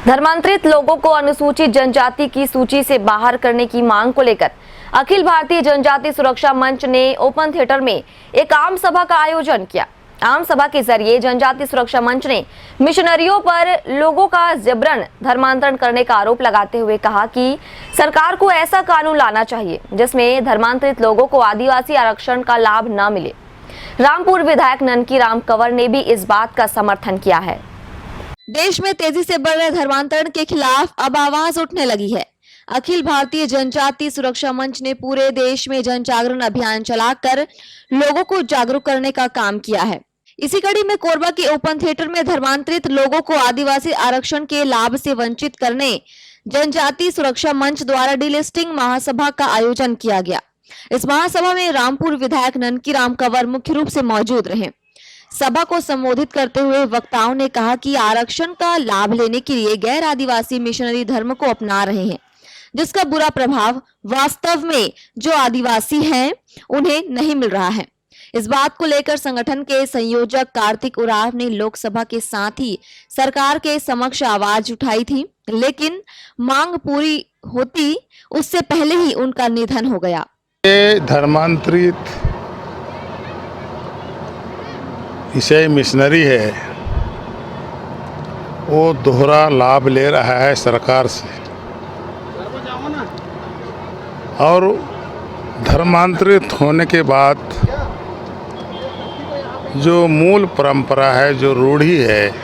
धर्मांतरित लोगों को अनुसूचित जनजाति की सूची से बाहर करने की मांग को लेकर अखिल भारतीय जनजाति सुरक्षा मंच ने ओपन थिएटर में एक आम सभा का आयोजन किया। आम सभा के जरिए जनजाति सुरक्षा मंच ने मिशनरियों पर लोगों का जबरन धर्मांतरण करने का आरोप लगाते हुए कहा कि सरकार को ऐसा कानून लाना चाहिए जिसमें धर्मांतरित लोगों को आदिवासी आरक्षण का लाभ न मिले। रामपुर विधायक ननकी राम कंवर ने भी इस बात का समर्थन किया है। देश में तेजी से बढ़ रहे धर्मांतरण के खिलाफ अब आवाज उठने लगी है। अखिल भारतीय जनजाति सुरक्षा मंच ने पूरे देश में जन जागरण अभियान चलाकर लोगों को जागरूक करने का काम किया है। इसी कड़ी में कोरबा के ओपन थिएटर में धर्मांतरित लोगों को आदिवासी आरक्षण के लाभ से वंचित करने जनजाति सुरक्षा मंच द्वारा डीलिस्टिंग महासभा का आयोजन किया गया। इस महासभा में रामपुर विधायक ननकी राम कंवर मुख्य रूप से मौजूद रहे। सभा को संबोधित करते हुए वक्ताओं ने कहा कि आरक्षण का लाभ लेने के लिए गैर आदिवासी मिशनरी धर्म को अपना रहे हैं, जिसका बुरा प्रभाव वास्तव में जो आदिवासी हैं उन्हें नहीं मिल रहा है। इस बात को लेकर संगठन के संयोजक कार्तिक उरांव ने लोकसभा के साथ ही सरकार के समक्ष आवाज उठाई थी, लेकिन मांग पूरी होती उससे पहले ही उनका निधन हो गया। धर्मांतरित ईसाई मिशनरी है, वो दोहरा लाभ ले रहा है सरकार से और धर्मांतरित होने के बाद जो मूल परंपरा है, जो रूढ़ी है,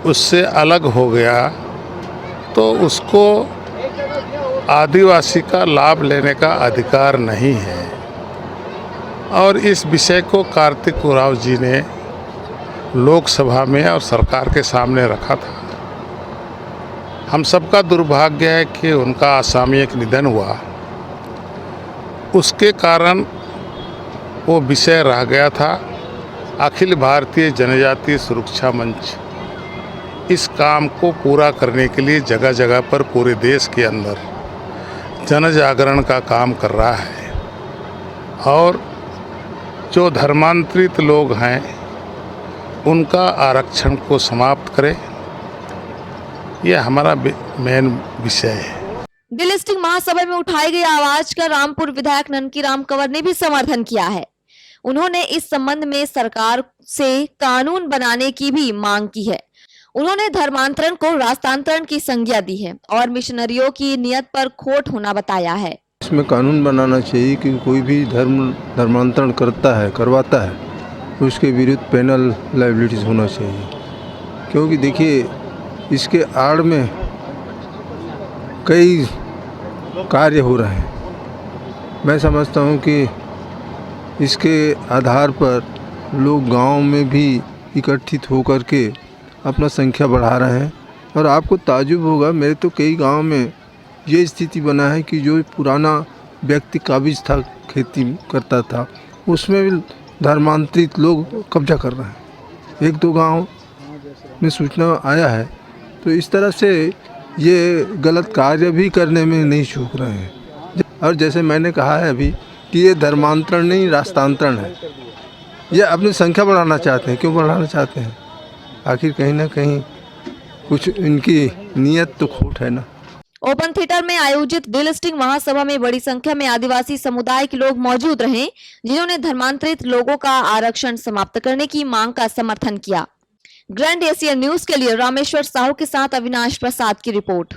उससे अलग हो गया तो उसको आदिवासी का लाभ लेने का अधिकार नहीं है। और इस विषय को कार्तिक उरांव जी ने लोकसभा में और सरकार के सामने रखा था। हम सबका दुर्भाग्य है कि उनका असामयिक निधन हुआ, उसके कारण वो विषय रह गया था। अखिल भारतीय जनजाति सुरक्षा मंच इस काम को पूरा करने के लिए जगह जगह पर पूरे देश के अंदर जन जागरण का काम कर रहा है और जो धर्मांतरित लोग हैं उनका आरक्षण को समाप्त करें, यह हमारा मेन विषय है। डीलिस्टिंग महासभा में उठाई गई आवाज का रामपुर विधायक ननकी राम कंवर ने भी समर्थन किया है। उन्होंने इस संबंध में सरकार से कानून बनाने की भी मांग की है। उन्होंने धर्मांतरण को राष्ट्रांतरण की संज्ञा दी है और मिशनरियों की नियत पर खोट होना बताया है। इसमें कानून बनाना चाहिए कि कोई भी धर्मांतरण करवाता है उसके विरुद्ध पेनल लायबिलिटीज होना चाहिए, क्योंकि देखिए इसके आड़ में कई कार्य हो रहे हैं। मैं समझता हूँ कि इसके आधार पर लोग गांव में भी इकट्ठित होकर के अपना संख्या बढ़ा रहे हैं और आपको ताज्जुब होगा, मेरे तो कई गांव में ये स्थिति बना है कि जो पुराना व्यक्ति काबिज था, खेती करता था, उसमें भी धर्मांतरित लोग कब्जा कर रहे हैं। एक दो गांव में सूचना आया है। तो इस तरह से ये गलत कार्य भी करने में नहीं चूक रहे हैं। और जैसे मैंने कहा है अभी कि ये धर्मांतरण नहीं राष्ट्रांतरण है। ये अपनी संख्या बढ़ाना चाहते हैं। क्यों बढ़ाना चाहते हैं? आखिर कहीं ना कहीं कुछ इनकी नीयत तो खोट है ना। ओपन थिएटर में आयोजित डीलिस्टिंग महासभा में बड़ी संख्या में आदिवासी समुदाय के लोग मौजूद रहे, जिन्होंने धर्मांतरित लोगों का आरक्षण समाप्त करने की मांग का समर्थन किया। ग्रैंड एशिया न्यूज के लिए रामेश्वर साहू के साथ अविनाश प्रसाद की रिपोर्ट।